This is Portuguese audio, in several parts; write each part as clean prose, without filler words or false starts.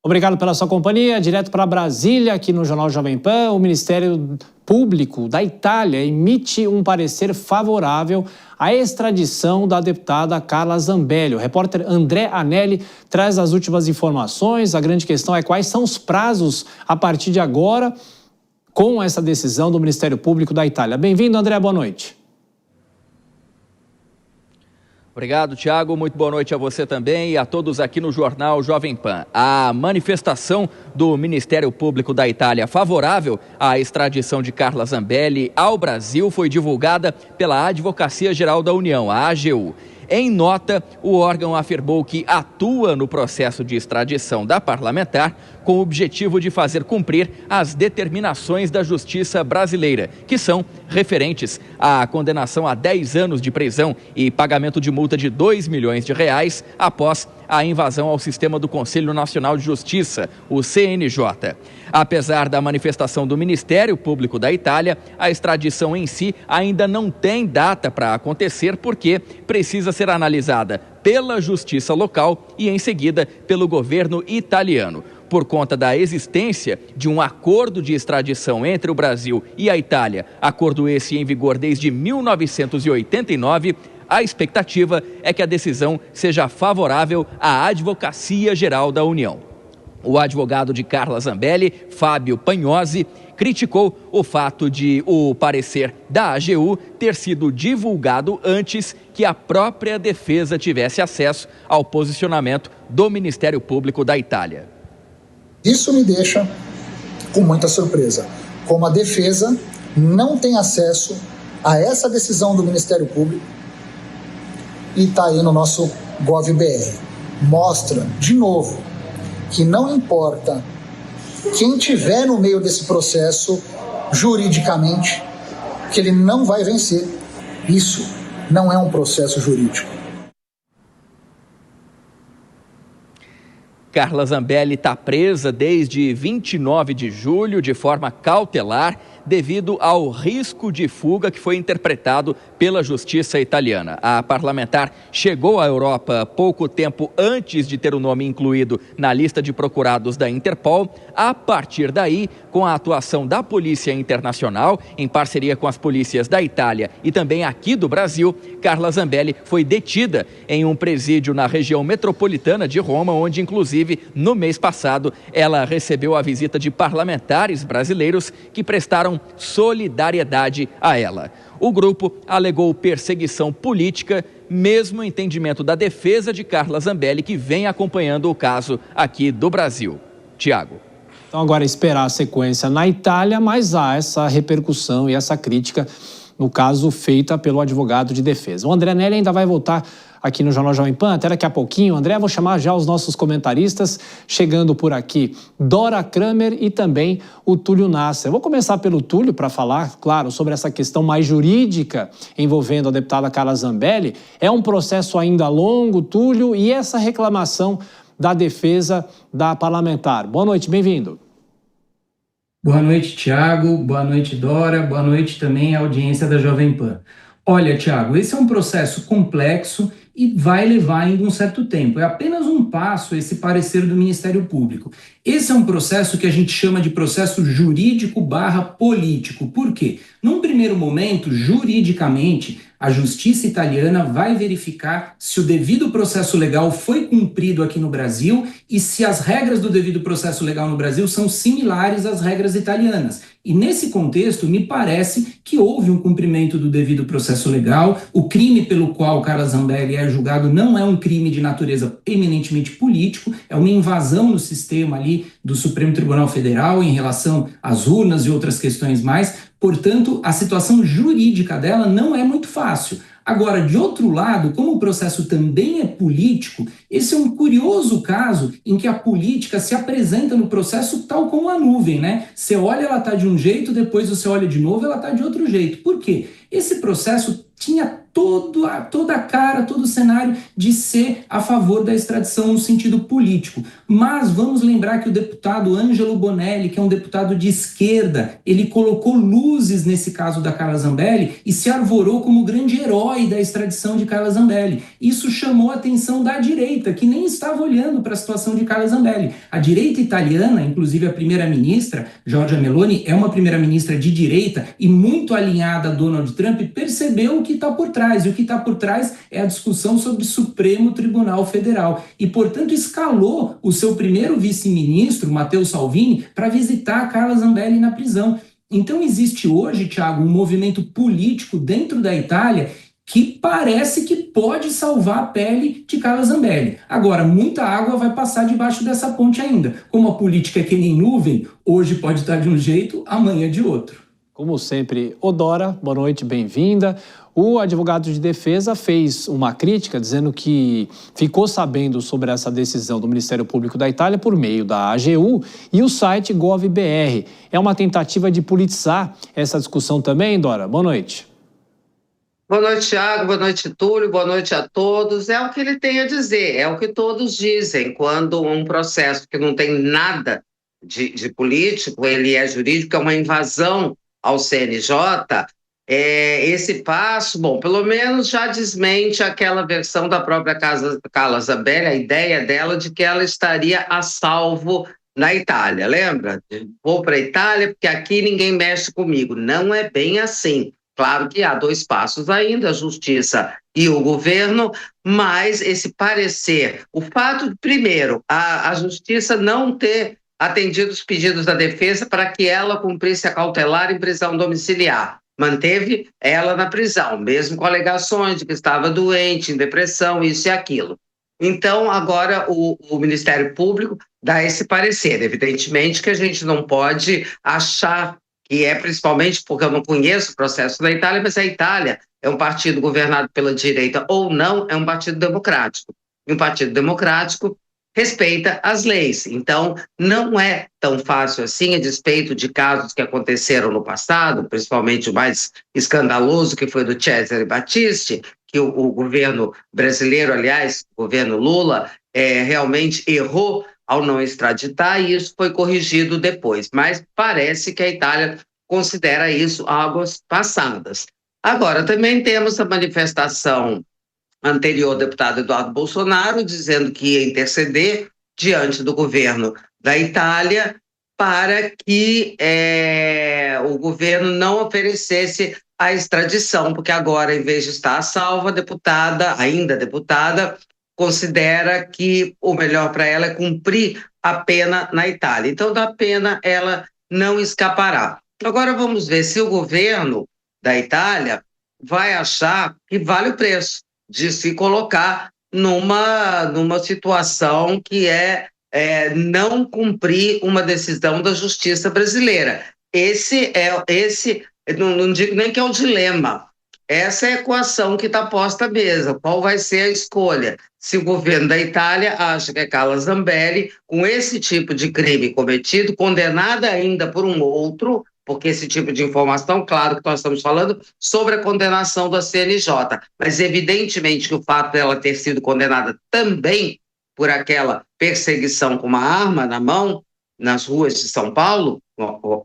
Obrigado pela sua companhia. Direto para Brasília, aqui no Jornal Jovem Pan, o Ministério Público da Itália emite um parecer favorável à extradição da deputada Carla Zambelli. O repórter André Anelli traz as últimas informações. A grande questão é quais são os prazos a partir de agora com essa decisão do Ministério Público da Itália. Bem-vindo, André. Boa noite. Obrigado, Thiago. Muito boa noite a você também e a todos aqui no Jornal Jovem Pan. A manifestação do Ministério Público da Itália favorável à extradição de Carla Zambelli ao Brasil foi divulgada pela Advocacia Geral da União, a AGU. Em nota, o órgão afirmou que atua no processo de extradição da parlamentar com o objetivo de fazer cumprir as determinações da Justiça brasileira, que são referentes à condenação a 10 anos de prisão e pagamento de multa de R$2 milhões após a invasão ao sistema do Conselho Nacional de Justiça, o CNJ. Apesar da manifestação do Ministério Público da Itália, a extradição em si ainda não tem data para acontecer porque precisa ser analisada pela Justiça local e, em seguida, pelo governo italiano. Por conta da existência de um acordo de extradição entre o Brasil e a Itália, acordo esse em vigor desde 1989, a expectativa é que a decisão seja favorável à Advocacia Geral da União. O advogado de Carla Zambelli, Fábio Pagnozzi, criticou o fato de o parecer da AGU ter sido divulgado antes que a própria defesa tivesse acesso ao posicionamento do Ministério Público da Itália. Isso me deixa com muita surpresa. Como a defesa não tem acesso a essa decisão do Ministério Público e está aí no nosso GovBR. Mostra, de novo, que não importa quem tiver no meio desse processo, juridicamente, que ele não vai vencer. Isso não é um processo jurídico. Carla Zambelli está presa desde 29 de julho de forma cautelar devido ao risco de fuga que foi interpretado pela justiça italiana. A parlamentar chegou à Europa pouco tempo antes de ter o nome incluído na lista de procurados da Interpol. A partir daí, com a atuação da Polícia Internacional, em parceria com as polícias da Itália e também aqui do Brasil, Carla Zambelli foi detida em um presídio na região metropolitana de Roma, onde, inclusive, no mês passado, ela recebeu a visita de parlamentares brasileiros que prestaram solidariedade a ela. O grupo alegou perseguição política, mesmo entendimento da defesa de Carla Zambelli, que vem acompanhando o caso aqui do Brasil. Tiago. Então agora esperar a sequência na Itália, mas há essa repercussão e essa crítica no caso feita pelo advogado de defesa. O André Anelli ainda vai voltar aqui no Jornal Jovem Pan, até daqui a pouquinho. André, vou chamar já os nossos comentaristas, chegando por aqui, Dora Kramer e também o Túlio Nasser. Vou começar pelo Túlio para falar, claro, sobre essa questão mais jurídica envolvendo a deputada Carla Zambelli. É um processo ainda longo, Túlio, e essa reclamação da defesa da parlamentar. Boa noite, bem-vindo. Boa noite, Tiago. Boa noite, Dora. Boa noite também à audiência da Jovem Pan. Olha, Tiago, esse é um processo complexo e vai levar ainda um certo tempo. É apenas um passo esse parecer do Ministério Público. Esse é um processo que a gente chama de processo jurídico/político. Por quê? Num primeiro momento, juridicamente, a justiça italiana vai verificar se o devido processo legal foi cumprido aqui no Brasil e se as regras do devido processo legal no Brasil são similares às regras italianas. E nesse contexto, me parece que houve um cumprimento do devido processo legal. O crime pelo qual Carla Zambelli é julgado não é um crime de natureza eminentemente político, é uma invasão no sistema ali do Supremo Tribunal Federal em relação às urnas e outras questões mais. Portanto, a situação jurídica dela não é muito fácil. Agora, de outro lado, como o processo também é político, esse é um curioso caso em que a política se apresenta no processo tal como a nuvem, né? Você olha, ela está de um jeito, depois você olha de novo, ela está de outro jeito. Por quê? Esse processo tinha toda a cara, todo o cenário de ser a favor da extradição no sentido político. Mas vamos lembrar que o deputado Ângelo Bonelli, que é um deputado de esquerda, ele colocou luzes nesse caso da Carla Zambelli e se arvorou como grande herói da extradição de Carla Zambelli. Isso chamou a atenção da direita, que nem estava olhando para a situação de Carla Zambelli. A direita italiana, inclusive a primeira-ministra, Giorgia Meloni, é uma primeira-ministra de direita e muito alinhada a Donald Trump, percebeu o que está por trás. E o que está por trás é a discussão sobre o Supremo Tribunal Federal. E, portanto, escalou o seu primeiro vice-ministro, Matteo Salvini, para visitar a Carla Zambelli na prisão. Então, existe hoje, Thiago, um movimento político dentro da Itália que parece que pode salvar a pele de Carla Zambelli. Agora, muita água vai passar debaixo dessa ponte ainda. Como a política é que nem nuvem, hoje pode estar de um jeito, amanhã de outro. Como sempre, Odora, boa noite, bem-vinda. O advogado de defesa fez uma crítica dizendo que ficou sabendo sobre essa decisão do Ministério Público da Itália por meio da AGU e o site GovBR. É uma tentativa de politizar essa discussão também, Dora? Boa noite. Boa noite, Thiago. Boa noite, Túlio. Boa noite a todos. É o que ele tem a dizer, é o que todos dizem. Quando um processo que não tem nada de político, ele é jurídico, é uma invasão ao CNJ, esse passo, bom, pelo menos já desmente aquela versão da própria Carla Zambelli, a ideia dela de que ela estaria a salvo na Itália, lembra? Vou para a Itália porque aqui ninguém mexe comigo. Não é bem assim. Claro que há dois passos ainda, a justiça e o governo, mas esse parecer, o fato, primeiro, a justiça não ter atendido os pedidos da defesa para que ela cumprisse a cautelar em prisão domiciliar. Manteve ela na prisão, mesmo com alegações de que estava doente, em depressão, isso e aquilo. Então, agora o Ministério Público dá esse parecer. Evidentemente que a gente não pode achar que é principalmente porque eu não conheço o processo da Itália, mas a Itália é um partido governado pela direita ou não, é um partido democrático. E um partido democrático respeita as leis. Então, não é tão fácil assim, a despeito de casos que aconteceram no passado, principalmente o mais escandaloso, que foi do Cesare Battisti, que o governo brasileiro, aliás, o governo Lula, realmente errou ao não extraditar, e isso foi corrigido depois. Mas parece que a Itália considera isso águas passadas. Agora, também temos a manifestação anterior do deputado Eduardo Bolsonaro, dizendo que ia interceder diante do governo da Itália para que o governo não oferecesse a extradição, porque agora, em vez de estar a salvo, a deputada, ainda deputada, considera que o melhor para ela é cumprir a pena na Itália. Então, da pena, ela não escapará. Agora, vamos ver se o governo da Itália vai achar que vale o preço de se colocar numa situação que não cumprir uma decisão da justiça brasileira. Esse, não digo nem que é o dilema, essa é a equação que está posta à mesa. Qual vai ser a escolha? Se o governo da Itália acha que a Carla Zambelli, com esse tipo de crime cometido, condenada ainda por um outro, porque esse tipo de informação, claro que nós estamos falando sobre a condenação da CNJ, mas evidentemente que o fato dela ter sido condenada também por aquela perseguição com uma arma na mão, nas ruas de São Paulo,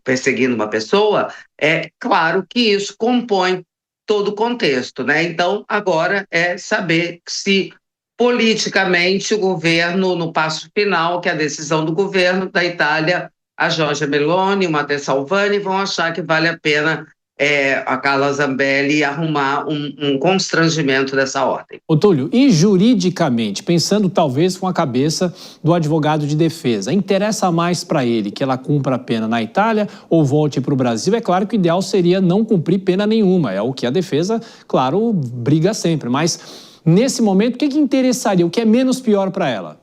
perseguindo uma pessoa, é claro que isso compõe todo o contexto, né? Então, agora é saber se politicamente o governo, no passo final, que é a decisão do governo da Itália, a Giorgia Meloni, o Matteo Salvini, vão achar que vale a pena a Carla Zambelli arrumar um constrangimento dessa ordem. Ô Túlio, e juridicamente, pensando talvez com a cabeça do advogado de defesa, interessa mais para ele que ela cumpra a pena na Itália ou volte para o Brasil? É claro que o ideal seria não cumprir pena nenhuma, é o que a defesa, claro, briga sempre, mas nesse momento, o que interessaria, o que é menos pior para ela?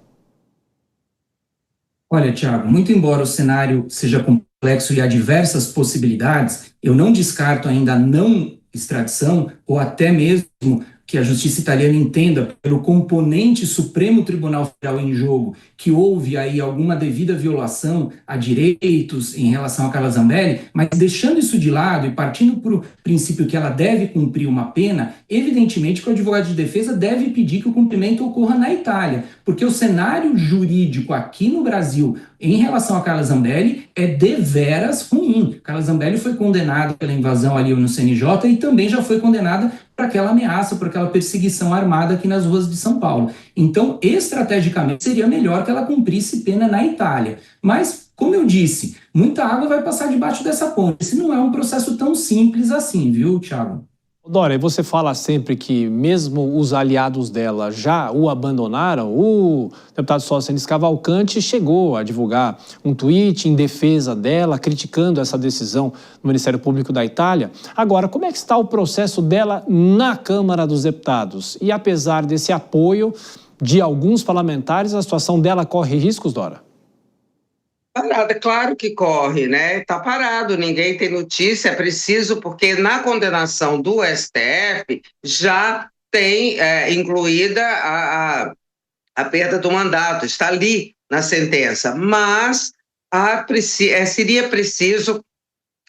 Olha, Thiago, muito embora o cenário seja complexo e há diversas possibilidades, eu não descarto ainda a não extradição ou até mesmo que a justiça italiana entenda, pelo componente Supremo Tribunal Federal em jogo, que houve aí alguma devida violação a direitos em relação a Carla Zambelli, mas deixando isso de lado e partindo para o princípio que ela deve cumprir uma pena, evidentemente que o advogado de defesa deve pedir que o cumprimento ocorra na Itália, porque o cenário jurídico aqui no Brasil em relação a Carla Zambelli é deveras ruim. Carla Zambelli foi condenada pela invasão ali no CNJ e também já foi condenada por aquela ameaça, por aquela perseguição armada aqui nas ruas de São Paulo. Então, estrategicamente, seria melhor que ela cumprisse pena na Itália. Mas, como eu disse, muita água vai passar debaixo dessa ponte. Esse não é um processo tão simples assim, viu, Thiago? Dória, você fala sempre que mesmo os aliados dela já o abandonaram. O deputado Sóstenes Cavalcanti chegou a divulgar um tweet em defesa dela, criticando essa decisão do Ministério Público da Itália. Agora, como é que está o processo dela na Câmara dos Deputados? E apesar desse apoio de alguns parlamentares, a situação dela corre riscos, Dora? Parada, claro que corre, né? Está parado, ninguém tem notícia, é preciso, porque na condenação do STF já tem incluída a perda do mandato, está ali na sentença, mas seria preciso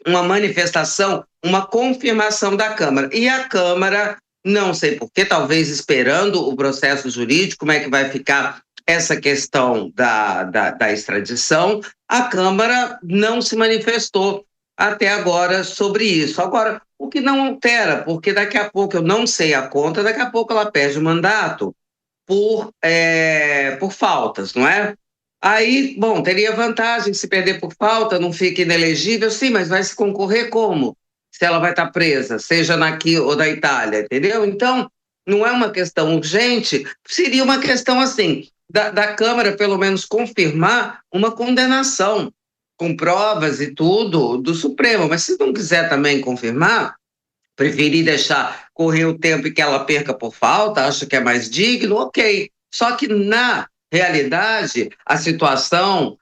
uma manifestação, uma confirmação da Câmara. E a Câmara, não sei por quê, talvez esperando o processo jurídico, como é que vai ficar essa questão da extradição, a Câmara não se manifestou até agora sobre isso. Agora, o que não altera, porque daqui a pouco, eu não sei a conta, daqui a pouco ela perde o mandato por faltas, não é? Aí, bom, teria vantagem se perder por falta, não fica inelegível, sim, mas vai se concorrer como? Se ela vai estar presa, seja naqui ou da Itália, entendeu? Então, não é uma questão urgente, seria uma questão assim, da Câmara pelo menos confirmar uma condenação com provas e tudo do Supremo, mas se não quiser também confirmar, preferir deixar correr o tempo e que ela perca por falta, acha que é mais digno, ok. Só que na realidade a situação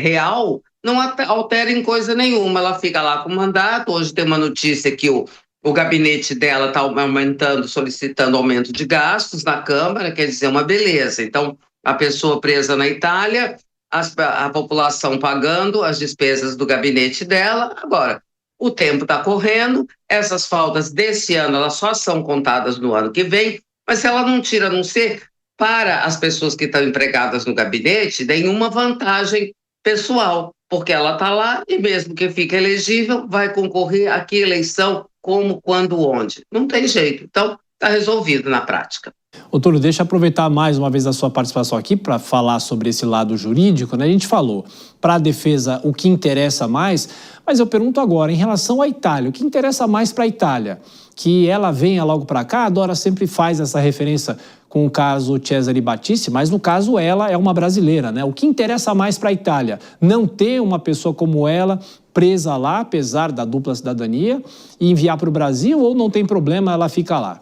real não altera em coisa nenhuma, ela fica lá com o mandato. Hoje tem uma notícia que o gabinete dela está aumentando, solicitando aumento de gastos na Câmara, quer dizer, uma beleza. Então, a pessoa presa na Itália, a população pagando as despesas do gabinete dela. Agora, o tempo está correndo, essas faltas desse ano elas só são contadas no ano que vem, mas se ela não tira, a não ser para as pessoas que estão empregadas no gabinete, nenhuma vantagem pessoal, porque ela está lá e mesmo que fique elegível, vai concorrer a que eleição, como, quando, onde. Não tem jeito. Então, está resolvido na prática. Ô, Túlio, deixa eu aproveitar mais uma vez a sua participação aqui para falar sobre esse lado jurídico, né? A gente falou, para a defesa, o que interessa mais, mas eu pergunto agora, em relação à Itália, o que interessa mais para a Itália? Que ela venha logo para cá? A Dora sempre faz essa referência com o caso Cesare Battisti, mas no caso ela é uma brasileira, né? O que interessa mais para a Itália? Não ter uma pessoa como ela presa lá, apesar da dupla cidadania, e enviar para o Brasil, ou não tem problema, ela fica lá?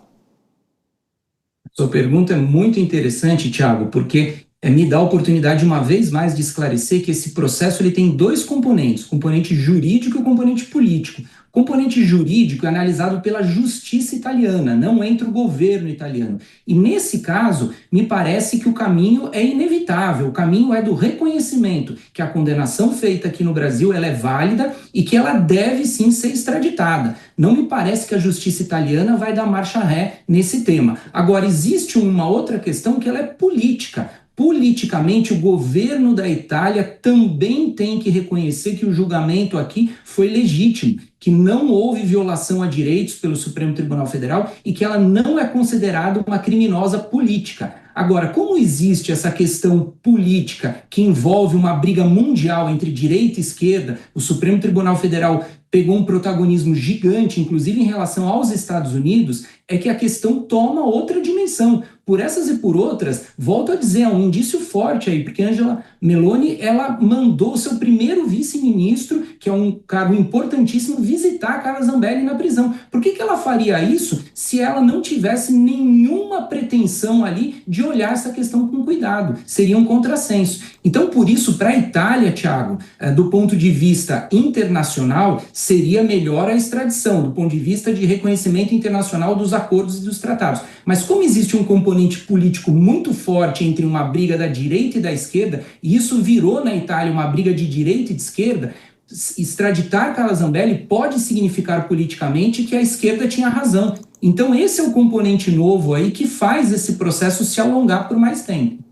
Sua pergunta é muito interessante, Thiago, porque me dá a oportunidade, uma vez mais, de esclarecer que esse processo ele tem dois componentes, o componente jurídico e o componente político. O componente jurídico é analisado pela justiça italiana, não entra o governo italiano. E nesse caso, me parece que o caminho é inevitável, o caminho é do reconhecimento que a condenação feita aqui no Brasil ela é válida e que ela deve sim ser extraditada. Não me parece que a justiça italiana vai dar marcha ré nesse tema. Agora, existe uma outra questão que ela é política. Politicamente, o governo da Itália também tem que reconhecer que o julgamento aqui foi legítimo, que não houve violação a direitos pelo Supremo Tribunal Federal e que ela não é considerada uma criminosa política. Agora, como existe essa questão política que envolve uma briga mundial entre direita e esquerda, o Supremo Tribunal Federal pegou um protagonismo gigante, inclusive em relação aos Estados Unidos, é que a questão toma outra dimensão, por essas e por outras, volto a dizer, é um indício forte aí, porque Angela Meloni, ela mandou o seu primeiro vice-ministro, que é um cargo importantíssimo, visitar Carla Zambelli na prisão. Por que ela faria isso se ela não tivesse nenhuma pretensão ali de olhar essa questão com cuidado? Seria um contrassenso. Então, por isso, para a Itália, Thiago, do ponto de vista internacional, seria melhor a extradição, do ponto de vista de reconhecimento internacional dos acordos e dos tratados. Mas como existe um componente político muito forte entre uma briga da direita e da esquerda, e isso virou na Itália uma briga de direita e de esquerda, extraditar Carla Zambelli pode significar politicamente que a esquerda tinha razão. Então esse é o componente novo aí que faz esse processo se alongar por mais tempo.